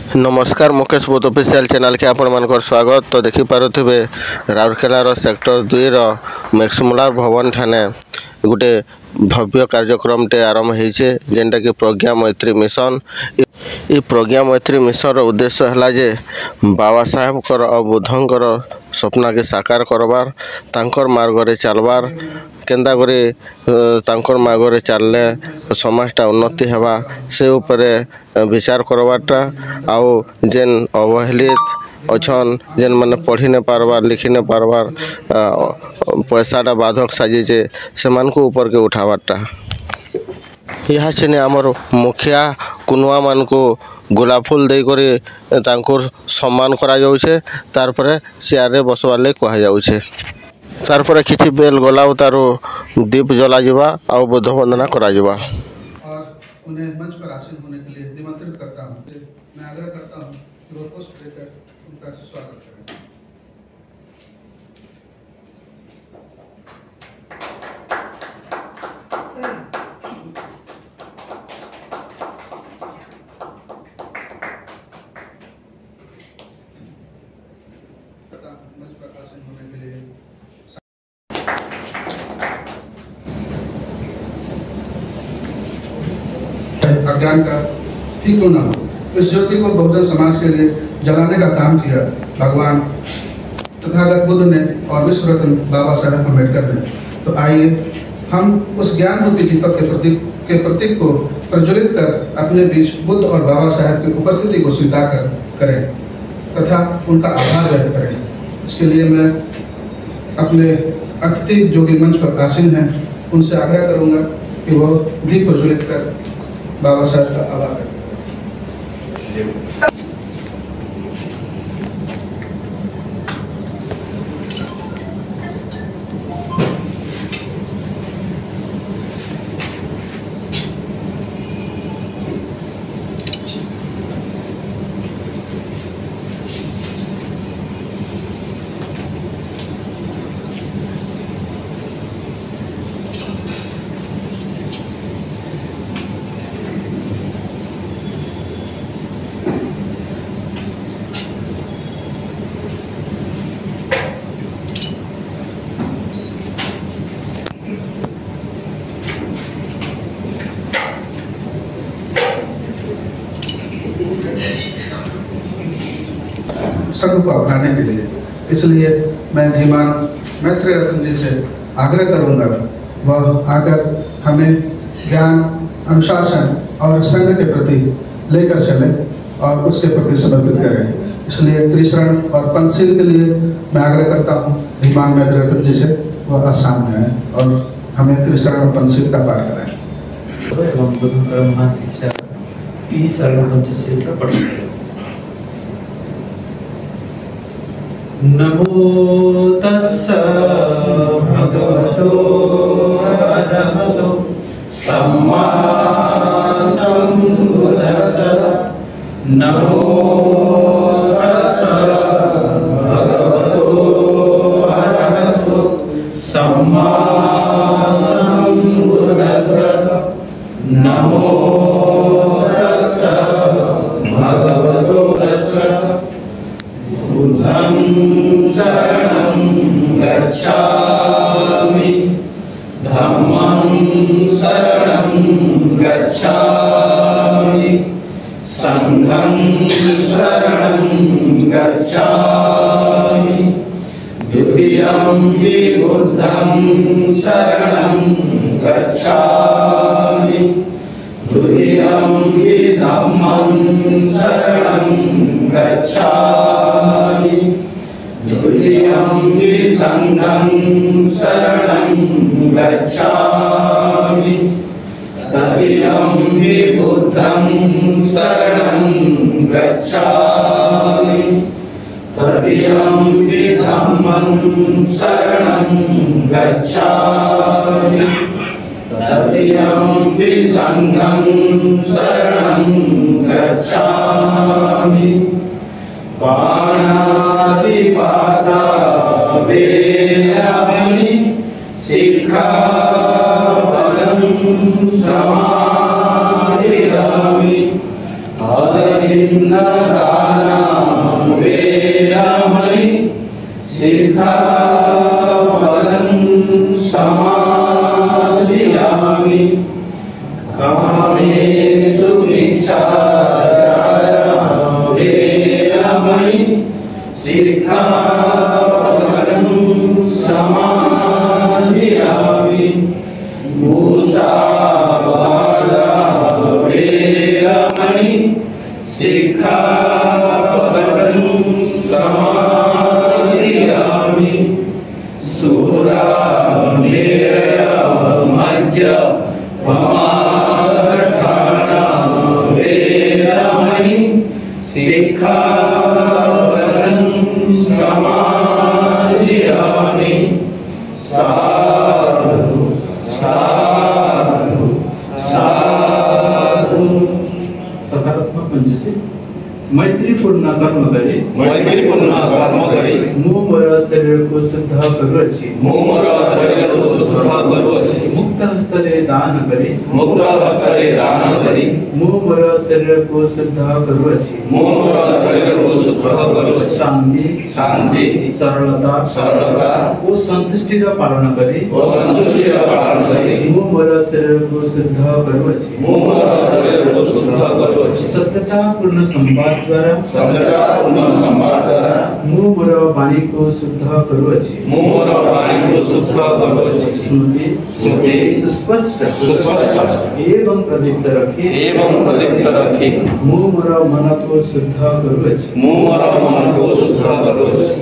नमस्कार मुकेश बुध official channel के आपण मानकर स्वागत। तो देखि पारुथिबे राउरकेला सेक्टर 2 रो मैक्समुलार भवन ठाने गोटे भव्य कार्यक्रम टे आरंभ होइछे जेनटा कि प्रज्ञा मैत्री मिशन। ई प्रज्ञा मैत्री मिशन रो उद्देश्य हला जे बाबा साहेब कर और बुद्धंकर स्वप्न के साकार करबार, तांकर मार्ग रे चलबार, केंदा करे तांकर मार्ग रे चलले समाजटा उन्नति हेबा से उपरे विचार करबाटा। आउ जेन अवहेलित अछन जेन माने पढ़ी न पारबार लिखी न पारबार पैसाटा बाधक साजिचे से को ऊपर के उठावाटा। यहाँ चेने आमर मुखिया कुनुआ मान को गोलाप फूल दे करी तांकुर सम्मान करा जाउछे, तार परे चेयर रे बसवाले कहा जाउछे, तार परे किछि बेल गोलाव तारो दीप जला जिबा आ बुद्ध वंदना करा जिबा। और उन्हें मंच पर आसीन होने के लिए निमंत्रित करता हूं। मैं आग्रह करता हूं कि वो पुष्प लेकर उनका स्वागत करें। मंच पर आसीन होने के लिए अज्ञान का ही क्यों ना हो, इस ज्योति को बहुजन समाज के लिए जलाने का काम किया भगवान तथागत बुद्ध ने और विश्व रत्न बाबा साहेब अम्बेडकर ने। तो आइए हम उस ज्ञान रूपी दीपक के प्रतीक को प्रज्वलित कर अपने बीच बुद्ध और बाबा साहेब की उपस्थिति को स्वीकार करें तथा उनका आभार व्यक्त करें। इसके लिए मैं अपने अतिथि जो कि मंच पर आसीन हैं उनसे आग्रह करूंगा कि वो दीप प्रज्वलित कर बाबा साहब का आभार करें। संघ को अपनाने के लिए, इसलिए मैं धीमान मैत्री रत्न जी से आग्रह करूंगा वह आकर हमें ज्ञान, अनुशासन और संघ के प्रति लेकर चले और उसके प्रति समर्पित करें। इसलिए त्रिशरण और पंचशील के लिए मैं आग्रह करता हूं धीमान मैत्री रत्न जी से वह सामने आए और हमें त्रिशरण और पंचशील का पाठ कराएं। एवं गुरु कर्म शिक्षा 30 और पंचशील का पाठ करें। नमो तस्स भगवतो अरहतो सम्मा सम्बुद्धस्स। नमो तस्स भगवतो अरहतो सम्मा सम्बुद्धस्स। नमो तस्स भगवतो बुद्धं शरणं गच्छामि, धम्मं शरणं गच्छामि, संघं शरणं गच्छामि, द्वितीयं हि बुद्धं शरणं गच्छामि, द्वितीयं हि धम्मं शरणं गच्छामि, द्वितीयं हि संघं शरणं गच्छामि, तृतीयं हि बुद्धं शरणं गच्छामि, तृतीयं हि धम्मं शरणं गच्छामि, तृतीयं हि संघं शरणं गच्छामि। पाणातिपाता वेरमणि सिक्खापदं समाधियामि। छिन्नदानं वेरमणि सिक्खापदं समादयामि कामेषु मिच्छाचारं वेरमणि सिक्खापदं समादयामि मुसावादा वेरमणि सिक्खापदं समादयामि सुरामेरमज्जपमादठाना वेरमणि सिक्खापदं समादयामि साधु साधु साधु। सकारात्मक पंचशील मैत्रीपूर्ण कर्म करी ମୁଁ ମୋର ଶରୀରକୁ ଶୁଦ୍ଧ କରୁଅଛି ମୁକ୍ତ ହସ୍ତରେ ଦାନ କରି ମୁଁ ମୋର ଶରୀରକୁ ଶୁଦ୍ଧ କରୁଅଛି ଶାନ୍ତି ସରଳତା ଓ ସନ୍ତୁଷ୍ଟିର ପାଳନ କରି ମୁଁ ମୋର ଶରୀରକୁ ଶୁଦ୍ଧ କରୁଅଛି ସତ୍ୟତା ପୂର୍ଣ୍ଣ ସମ୍ବାଦ ଦ୍ୱାରା ମୁଁ ମୋର ବାଣୀକୁ ଶୁଦ୍ଧ କରୁଅଛି ସ୍ମୃତି ସୁସ୍ପଷ୍ଟ ଏବଂ ପ୍ରଦୀପ୍ତ ରଖି ମୁଁ ମୋର ମନକୁ ଶୁଦ୍ଧ କରୁଅଛି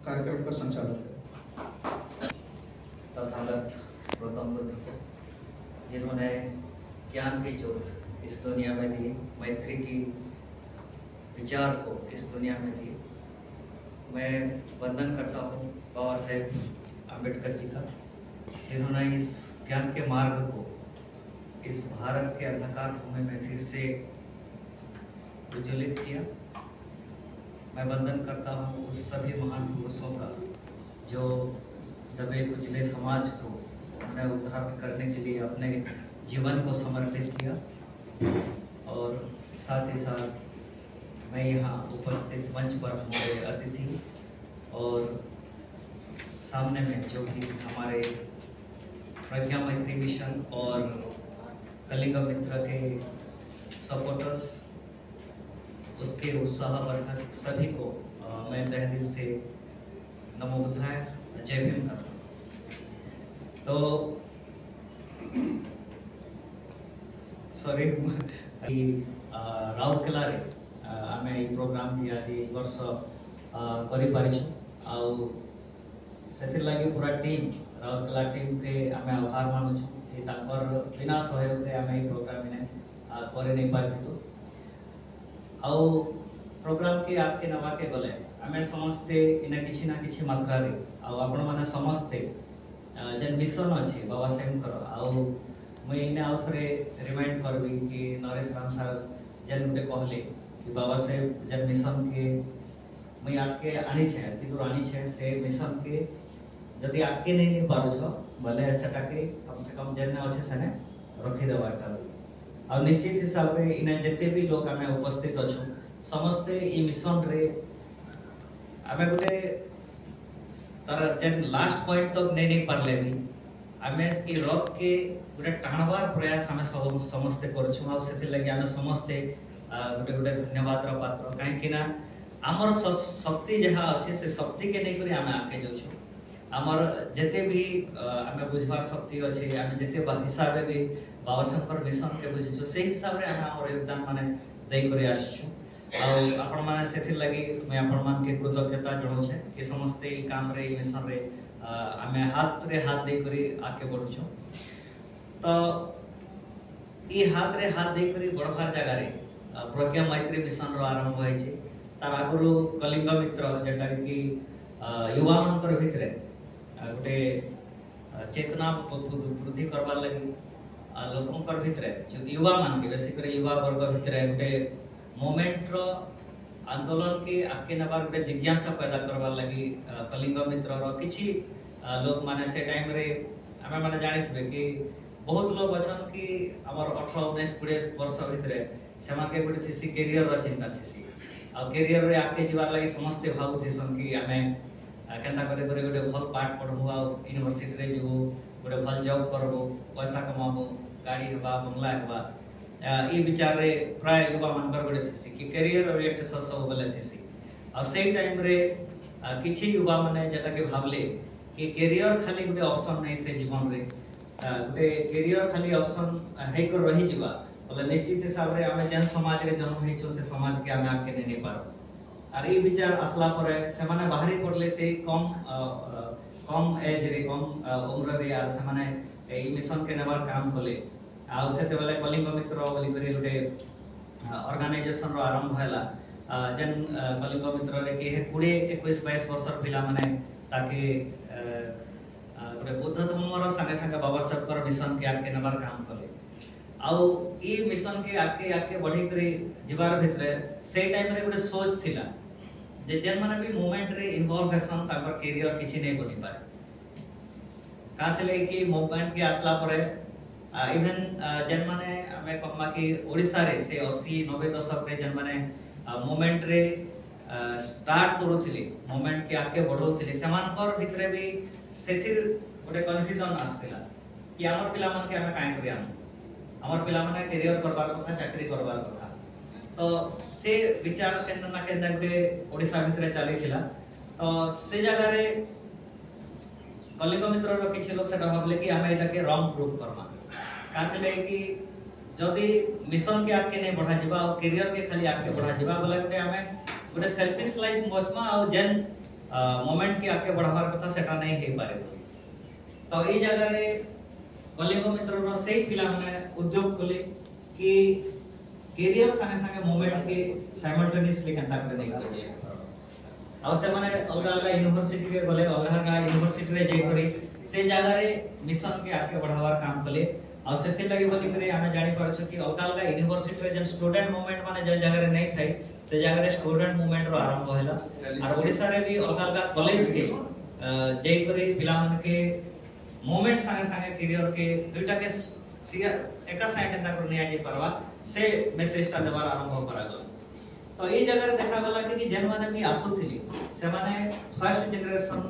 कार्यक्रम का संचालन है। तथागत गौतम बुद्ध को जिन्होंने ज्ञान की ज्योत इस दुनिया में दी, मैत्री की विचार को इस दुनिया में दी, मैं वंदन करता हूँ बाबा साहेब अम्बेडकर जी का, जिन्होंने इस ज्ञान के मार्ग को इस भारत के अंधकार भूमि में फिर से प्रज्वलित किया। मैं वंदन करता हूँ उस सभी महान पुरुषों का जो दबे कुचले समाज को उन्हें उद्धार करने के लिए अपने जीवन को समर्पित किया। और साथ ही साथ मैं यहाँ उपस्थित मंच पर हमारे अतिथि और सामने में जो कि हमारे प्रज्ञा मैत्री मिशन और कलिंग मित्र के सपोर्टर्स, उसके उत्साहवर्धक सभी को मैं तहे दिल से नमो बुद्धाय जय भीम करता हूँ। तो सॉरी राउरकेला रे आमे ई प्रोग्राम की आज वर्ष करि पारिछु आउ सेथिर लागि पूरा टीम राउरकेला टीम के आमे आभार मानुछु कि ताकर बिना सहयोग रे आमे ई प्रोग्राम ने करे नै पारिथितु। आउ प्रोग्राम के आपके नवा के गले आमे समस्ते इना किछि ना किछि मात्रा रे आउ आपण माने समस्ते जेन मिशन अछि बाबा साहेब कर आउ मैं इने आउ थरे रिमाइंड करबी कि नरेश राम सर जेन गुटे कहले कि बाबा साहेब जेन मिशन के मैं आके आनी छे तिदुर आनी छे से मिशन के जदि आके नहीं पारो छ भले सेटा के कम से कम जेन अछि सने रखि देबाटा। और निश्चित हिसाब रे इने जते भी लोग आमे उपस्थित अछु समस्ते ई मिशन रे आमे गुटे तार जेन लास्ट पॉइंट तक नहीं पारले भी आमे ई रथ के गुटे टाणवार प्रयास आमे समस्ते करछु आ सेति लागि आमे समस्ते गुटे गुटे धन्यवाद रो पात्र काहे कि ना हमर शक्ति जहा अछि से शक्ति के नै करी आमे आके जाउछु। हमर जते भी आमे बुझबार शक्ति अछि आमे जते हिसाब भी बाबा शंकर मिशन के बुझिछु से हिसाब रे आमे हमर योगदान माने देई करी आछछु। आ आपण माने सेति लागि मैं आपण मान के कृतज्ञता जणाउ छे कि समस्ते ई काम रे ई मिशन रे आमे हाथ दे करी आके बढ़ुछु। तो ई हाथ दे करी बढ़वार जगह रे प्रज्ञा मैत्री मिशन रो आरंभ होय छे। तार आगुरु कलिंग मित्र जेटा कि युवा मनकर भितरे गोटे चेतना वृद्धि करबार लगी लोकंकर भितरे जो युवा मान के बेसिकली युवा वर्ग भितरे गोटे मोमेंट रो आंदोलन के आके नबार गोटे जिज्ञासा पैदा करबार लगी कलिंग मित्र रो किछि लोक माने से टाइम रे हमें माने जानिथिबे कि बहुत लोग अछन कि हमर 18 19 20 वर्ष भितरे सेमाके गुटे थिसी कैरियर रो चिंता थिसी आ कैरियर रे आके जीवार लागि समस्त भाबु थिसन कि हमें केनता करे करे गुटे भल पाठ पढबो आ यूनिवर्सिटी रे जेबो गुटे भल जॉब करबो पैसा कमाबो गाड़ी हेबा बंगला हेबा ई विचार रे प्राय युवा मानकर गुटे थिसी कि कैरियर ओरिएंटेड सब बोले थिसी आ सेम टाइम रे किछि युवा माने जेता के भाबले कि कैरियर खाली गुटे ऑप्शन नै से जीवन रे गुटे कैरियर खाली ऑप्शन है को रही जीवा बोले निश्चित हिसाब रे हमें जन समाज रे जन्म हेचो से समाज के हमें आके नै पारो आर ई विचार असला परे से माने बाहरी पड़ले से कम एज रे कम उम्र रे आर से माने ई मिशन के नेबार काम कले आ सेते बेले कलिंग मित्र बोली करे गुटे ऑर्गेनाइजेशन रो आरंभ होला जन कलिंग मित्र रे के 20 21 22 वर्षर पिला माने ताके गुटे बुद्ध धर्म रो संगे संगे बाबा साहब मिशन के आके नेबार काम कले आउ ई मिशन के आके बढ़ी करे जीवार भितरे से टाइम रे गुटे सोच थिला जे जेन माने भी मूवमेंट रे इन्वॉल्व हेसन ताकर कैरियर किछि नै बनि पारे का थले कि मूवमेंट के आसला परे इवन जेन माने हमें कहमा कि ओडिसा रे से 80 90 दशक रे जेन माने मूवमेंट रे स्टार्ट करूथिले मूवमेंट के आके बढ़ौथिले समानकर भितरे भी सेथिर गोटे कन्फ्यूजन आस्थिला कि हमर पिला मन के हमें काहे करिया हमर पिला माने कैरियर करबार कथा चाकरी करबार कथा तो से विचार केन ना केन गुटे ओडिसा भितरे चली थिला तो से जगह रे कलिंग मित्र रो किछि लोग सेटा भाबले कि हमें एटा के रॉन्ग प्रूफ करमा काथले कि जदी मिशन के आके नै बढ़ा जिबा और कैरियर के खाली आके बढ़ा जिबा बोले गुटे हमें गुटे सेल्फिश लाइफ बचमा और जेन मोमेंट के आके बढ़ावार कथा सेटा नै हे पारे तो ई जगह रे कलिंग मित्र रो से पिला माने उद्योग खोले कि कैरियर संगे संगे मूवमेंट के साइमल्टेनियसली केनता करे नै करे आ से माने अलगा अलगा यूनिवर्सिटी रे बोले अलगा यूनिवर्सिटी रे जे करी से जगह रे मिशन के आके बढ़ावार काम कले आ सेति लागि बोली करे हमें जानि पार छ कि अलगा अलगा यूनिवर्सिटी रे जे स्टूडेंट मूवमेंट माने जे जगह रे नै थाई से जगह रे स्टूडेंट मूवमेंट रो आरंभ होला और ओडिसा रे भी अलगा अलगा कॉलेज के जे करी पिला मन के मूवमेंट संगे संगे कैरियर के दुइटा के एका साइड केनता कर नै आजे परवा से मेसेज ता देबार आरंभ करा गल तो ई जगह देखा गला कि जेन माने भी आसुथिली से माने फर्स्ट जनरेशन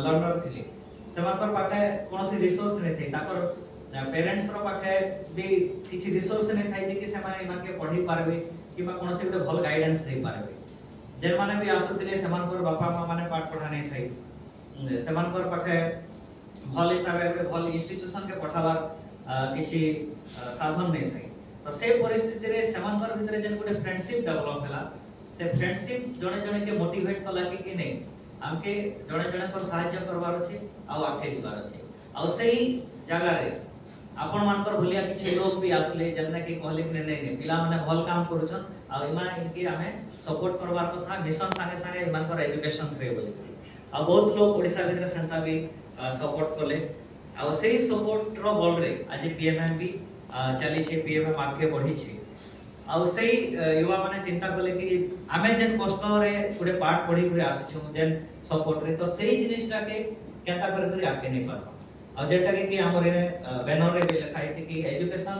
लर्नर थिले सेमानकर पाखे कोनोसी रिसोर्स नै थै ताकर पेरेंट्स रो पाखे भी किछि रिसोर्स नै थाइ जे कि से माने इमान के पढी पारबे किबा कोनोसी गुटे भल गाइडेंस दे पारबे जेन माने भी आसुथिले सेमानकर बापा मां माने पाठ पढा नै थाइ सेमानकर पाखे भल हिसाब रे भल इंस्टीट्यूशन के पठावार किछि साधन नै थाइ तो से परिस्थिति रे सेमानकर भितरे जेन गुटे फ्रेंडशिप डेवलप हला से फ्रेंडशिप जणे जणे के मोटिवेट कला कि नै हमके जणे जणे पर सहायता करबार अछि आ आके जिबार अछि आ सेही जगह रे आपण मानकर भलिया किछि लोग भी आसले जन्ने कि कहले कि नै पिला माने भल काम करूछन आ इमा इनके हमें सपोर्ट करबार कथा मिशन संगे संगे इमानकर एजुकेशन फ्री बोली आ बहुत लोग ओडिसा भितर सेंता भी सपोर्ट करले आ सेही सपोर्ट रो बल रे आज पीएमएम भी चली छे पीएमएम आगे बढ़ी छे आ सेही युवा माने चिंता करले कि हमें जेन कष्ट रे गुटे पाठ पढी करे आछू जेन सपोर्ट रे तो सेही जिनिसटा के केनता करे आके नै पार आ जेटा कि हमर बैनर रे भी लिखाइ छै कि एजुकेशन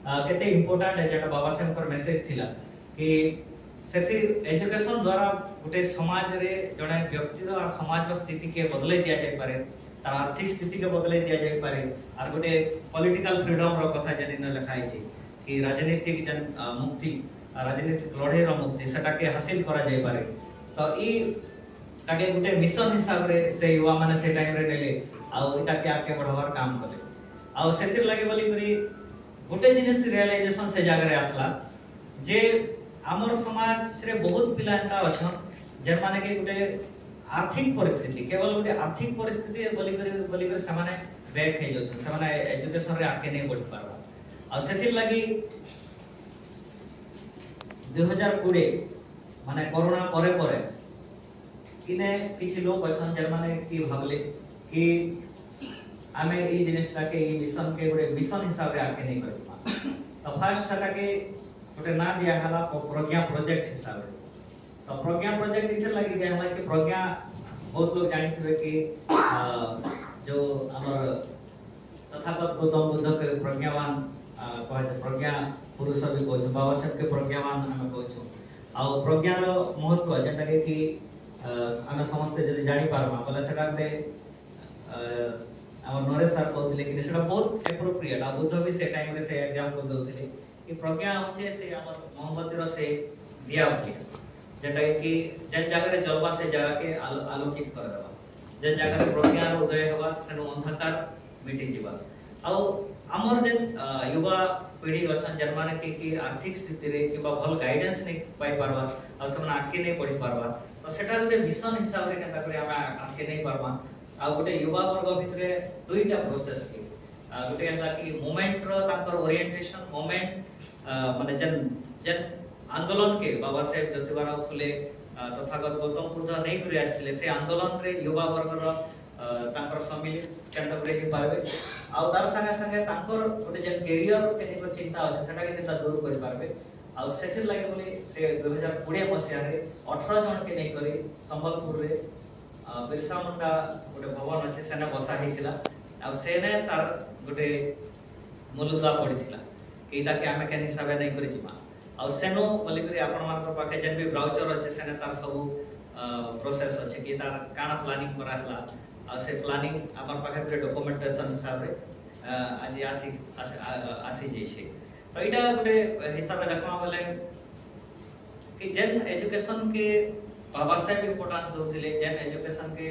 केते इंपोर्टेंट है जेटा बाबा साहब कर मैसेज थिला कि सेथि एजुकेशन द्वारा गुटे समाज रे जणे व्यक्ति रो और समाज रो स्थिति के बदले दिया जाय पारे तार आर्थिक स्थिति के बदले दिया जाय पारे और गुटे पॉलिटिकल फ्रीडम रो कथा जेन लिखाइ छै कि राजनीतिक जन मुक्ति राजनीतिक लड़ाई रो मुक्ति सेटा के हासिल करा जाय पारे तो ई ताके गुटे मिशन हिसाब रे से युवा माने से टाइम रे नेले आ इता के आके बढ़ावार काम कले आ सेतिर लागि बोली करी गुटे जिनिस रियलाइजेशन से जागरे आसला जे हमर समाज रे बहुत पिला एंता अछन जे माने के गुटे आर्थिक परिस्थिति केवल गुटे आर्थिक परिस्थिति बोली करी से माने बैक हे जछन से माने एजुकेशन रे आके नै बढ़ पारबा आ सेतिर लागि 2020 माने कोरोना परे परे इने किछि लोग अछन जे माने की भाबले कि हमें ई जिनिसटा के ई मिशन के गुटे मिशन हिसाब रे आके नै करबा तो फर्स्ट सेटा के गुटे नाम दिया हला प्रज्ञा प्रोजेक्ट हिसाब रे तो प्रज्ञा प्रोजेक्ट इथे लागि गया हमारे के प्रज्ञा बहुत लोग जानथिबे कि जो हमर तथागत गौतम बुद्ध के प्रज्ञावान कहे प्रज्ञा पुरुष भी कहूँ बाबा साहेब के प्रज्ञावान आम कहूँ आउ प्रज्ञार महत्व जेटा कि आम समस्ते जब जापारमा बोले से नरेश सार कहते कि बहुत एप्रोप्रिएट आ बुद्ध भी से टाइम रे से एग्जांपल दउथिले कि प्रज्ञा होचे से हमर मोमबत्ती रो से दिया भलिया जेटा कि जेन जगह रे जलवा से जगह के आलोकित कर देबा जेन जगह रे प्रज्ञा रो उदय होबा सेनो अंधकार मिटि जीवा आ हमर जेन युवा पीढ़ी अच्छा जेन माने कि आर्थिक स्थिति रे किबा भल गाइडेंस नै पाई परबा आ समान आके नै पढ़ी परबा तो सेटा गुटे मिशन हिसाब रे केता करे हम आके नै परबा आ गोटे युवा वर्ग भितरे दुईटा प्रोसेस के गोटे हला कि मोमेंट रो ताकर ओरिएंटेशन मोमेंट माने जन आंदोलन के बाबा साहेब ज्योतिबाराव फुले तथागत गौतम बुद्ध नै करे आस्थिले से आंदोलन रे युवा वर्ग रो ताकर सम्मिलित केंद्र रे ही पारबे आ तार संगे संगे ताकर गोटे जन कैरियर केनिको चिंता अछि सेटा के केता दूर कर पारबे आ सेथिर लागि बोली से 2020 मसिया रे 18 जन के नै करी संबलपुर रे बिरसा मुंडा गोटे भवन अच्छे सेने बसा हेतिला आ सेने तार गोटे मूलदुआ पड़िथिला कि ताके आमे केन हिसाब नै करि जिमा आ सेनो बोली करी आपन मान पाखे जेन भी ब्राउचर अच्छे सेने तार सब प्रोसेस अच्छे कि तार काना प्लानिंग करा हला आ से प्लानिंग आपन पाखे गोटे डॉक्यूमेंटेशन हिसाब रे आज आसी जैसे तो इटा गोटे हिसाब रे देखमा बोले कि जेन एजुकेशन के बाबा साहेब इम्पोर्टेंस दउथिले जेन एजुकेशन के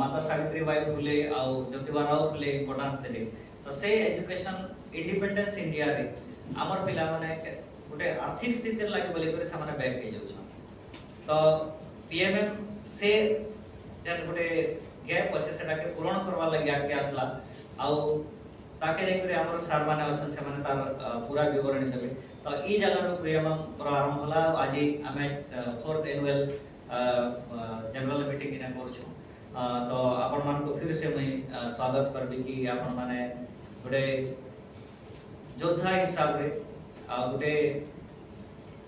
माता सावित्रीबाई फुले आ ज्योतिबाराव फुले इम्पोर्टेंस देले तो से एजुकेशन इंडिपेंडेंस इंडिया रे हमर पिला माने गोटे आर्थिक स्थिति लागि बोले करे सामाने बैक हे जाउ छ तो पीएमएम से जेन गोटे गैप अछि सेटा के पूर्ण करबा लागि आके आसला आ ताके नै करे हमर सार माने अछन से माने तार पूरा विवरण देबे तो ई जगह रो पीएमएम प्रारंभ होला आज हमें 4th एनुअल जनरल मीटिंग इना करू तो आपण मान को फिर से मैं स्वागत करबी कि आपण माने गोटे योद्धा हिसाब रे गोटे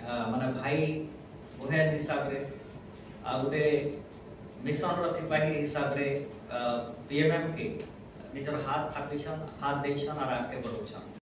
माने भाई बहन हिसाब रे गोटे मिशन रो सिपाही हिसाब रे पीएमएम के निजर हाथ थापिछन हाथ देछन और आके बढ़ुछन